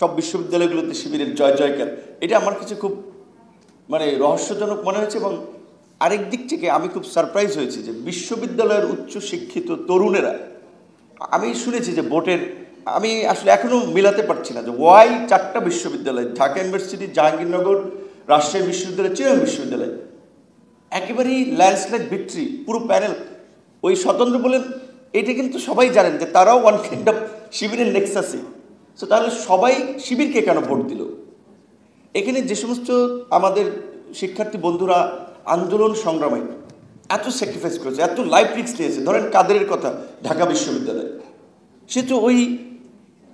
সব বিশ্ববিদ্যালয়গুলোতে শিবিরের জয় জয়কার, এটা আমার কাছে খুব মানে রহস্যজনক মনে হয়েছে। এবং আরেক দিক থেকে আমি খুব সারপ্রাইজ হয়েছি যে বিশ্ববিদ্যালয়ের উচ্চ শিক্ষিত তরুণেরা, আমি শুনেছি যে ভোটের, আমি আসলে এখনো মিলাতে পারছি না যে ওয়াই 4টা বিশ্ববিদ্যালয়, ঢাকা ইউনিভার্সিটি, জাহাঙ্গীরনগর, রাজশাহী বিশ্ববিদ্যালয়, চিরাং বিশ্ববিদ্যালয়, একেবারেই ল্যান্ডস্লাইড ভিক্টরি পুরো প্যানেল। ওই স্বতন্ত্র বলেন, এটা কিন্তু সবাই জানেন যে তারাও ওয়ান কাইন্ড অফ শিবিরের নেক্সাসি। সো তাহলে সবাই শিবিরকে কেন ভোট দিল? এখানে যে সমস্ত আমাদের শিক্ষার্থী বন্ধুরা আন্দোলন সংগ্রামে এত স্যাক্রিফাইস করেছে, এত লাইফ রিস্ক নিয়েছে, ধরেন কাদেরের কথা, ঢাকা বিশ্ববিদ্যালয়, সে তো ওই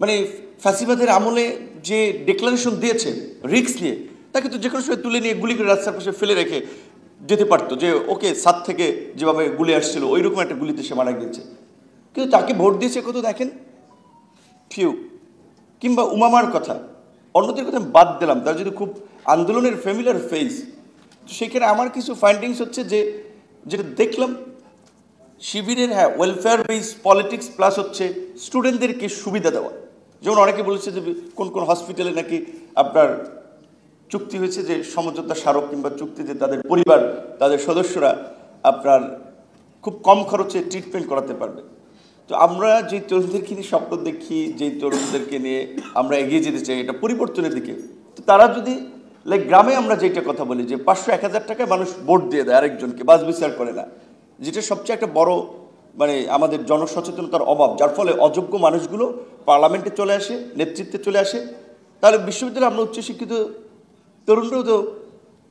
মানে ফ্যাসিবাদের আমলে যে ডিক্লারেশন দিয়েছে রিস্ক নিয়ে, তাকে তো যে কোনো সময় তুলে নিয়ে গুলি করে রাস্তার পাশে ফেলে রেখে যেতে পারতো, যে ওকে সাত থেকে যেভাবে গুলি আসছিল ওই রকম একটা গুলিতে সে মারা গিয়েছে। কিন্তু তাকে ভোট দিয়েছে কত দেখেন, ফিউ। কিংবা উমামার কথা, অন্যদের কথা বাদ দিলাম, তার যদি খুব আন্দোলনের ফ্যামিলিয়ার ফেস, তো সেখানে আমার কিছু ফাইন্ডিংস হচ্ছে যে যেটা দেখলাম শিবিরের, হ্যাঁ, ওয়েলফেয়ার বেস পলিটিক্স প্লাস হচ্ছে স্টুডেন্টদেরকে সুবিধা দেওয়া। যেমন অনেকে বলেছে যে কোন কোন হসপিটালে নাকি আপনার চুক্তি হয়েছে যে সমঝোতা স্মারক কিংবা চুক্তিতে তাদের পরিবার, তাদের সদস্যরা আপনার খুব কম খরচে ট্রিটমেন্ট করাতে পারবে। তো আমরা যে তরুণদেরকে নিয়ে স্বপ্ন দেখি, যেই তরুণদেরকে নিয়ে আমরা এগিয়ে যেতে চাই এটা পরিবর্তনের দিকে, তো তারা যদি লাইক গ্রামে আমরা যেটা কথা বলি যে 500-1000 টাকায় মানুষ ভোট দিয়ে দেয় আরেকজনকে, বাস বিচার করে না, যেটা সবচেয়ে একটা বড় মানে আমাদের জনসচেতনতার অভাব, যার ফলে অযোগ্য মানুষগুলো পার্লামেন্টে চলে আসে, নেতৃত্বে চলে আসে। তাহলে বিশ্ববিদ্যালয়ে আমরা উচ্চশিক্ষিত তরুণরাও তো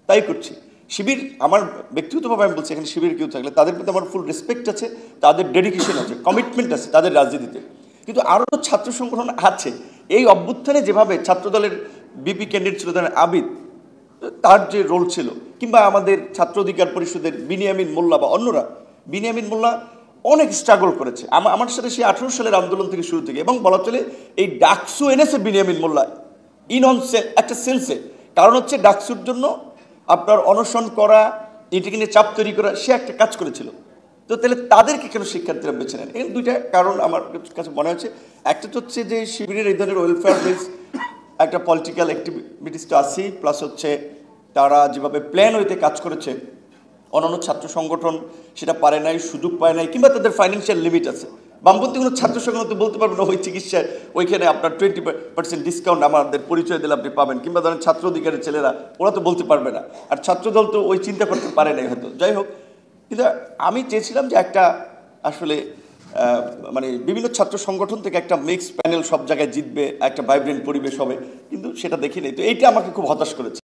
তাই করছি। শিবির, আমার ব্যক্তিগতভাবে আমি বলছি, এখানে শিবির কেউ থাকলে তাদের প্রতি আমার ফুল রেসপেক্ট আছে, তাদের ডেডিকেশন আছে, কমিটমেন্ট আছে তাদের রাজনীতিতে। কিন্তু আরও ছাত্র সংগঠন আছে, এই অভ্যুত্থানে যেভাবে ছাত্রদলের বিপি ক্যান্ডিডেট ছিল ধরেন আবিদ, তার যে রোল ছিল, কিংবা আমাদের ছাত্র অধিকার পরিষদের বিনিয়ামিন মোল্লা বা অন্যরা, বিনিয়ামিন মোল্লা অনেক স্ট্রাগল করেছে আমার সাথে সেই 18 সালের আন্দোলন থেকে শুরু থেকে, এবং বলা চলে এই ডাকসু এনেছে বিনিয়ামিন মোল্লা একটা সেন্সে। কারণ হচ্ছে ডাকসুর জন্য আপনার অনশন করা, এটাকে নিয়ে চাপ তৈরি করা, সে একটা কাজ করেছিল। তো তাহলে তাদেরকে কেন শিক্ষার্থীরা বেছে নেন? এই দুইটা কারণ আমার কাছে মনে হচ্ছে। একটা তো হচ্ছে যে শিবিরের এই ধরনের ওয়েলফেয়ার বেস একটা পলিটিক্যাল অ্যাক্টিভিটিস তো আছেই, প্লাস হচ্ছে তারা যেভাবে প্ল্যান হইতে কাজ করেছে, অন্যান্য ছাত্র সংগঠন সেটা পারে নাই, সুযোগ পায় নাই, কিংবা তাদের ফাইন্যান্সিয়াল লিমিট আছে। বামপন্থী কোনো ছাত্র সংগঠন তো বলতে পারবেন না ওই চিকিৎসায় ওইখানে আপনার 20% ডিসকাউন্ট আমাদের পরিচয় দিলে আপনি পাবেন, কিংবা ধরেন ছাত্র অধিকারের ছেলেরা, ওরা তো বলতে পারবে না। আর ছাত্রদল তো ওই চিন্তা করতে পারে নাই হয়তো, যাই হোক। কিন্তু আমি চেয়েছিলাম যে একটা আসলে মানে বিভিন্ন ছাত্র সংগঠন থেকে একটা মিক্সড প্যানেল সব জায়গায় জিতবে, একটা ভাইব্রেন্ট পরিবেশ হবে, কিন্তু সেটা দেখি নাই। তো এইটা আমাকে খুব হতাশ করেছে।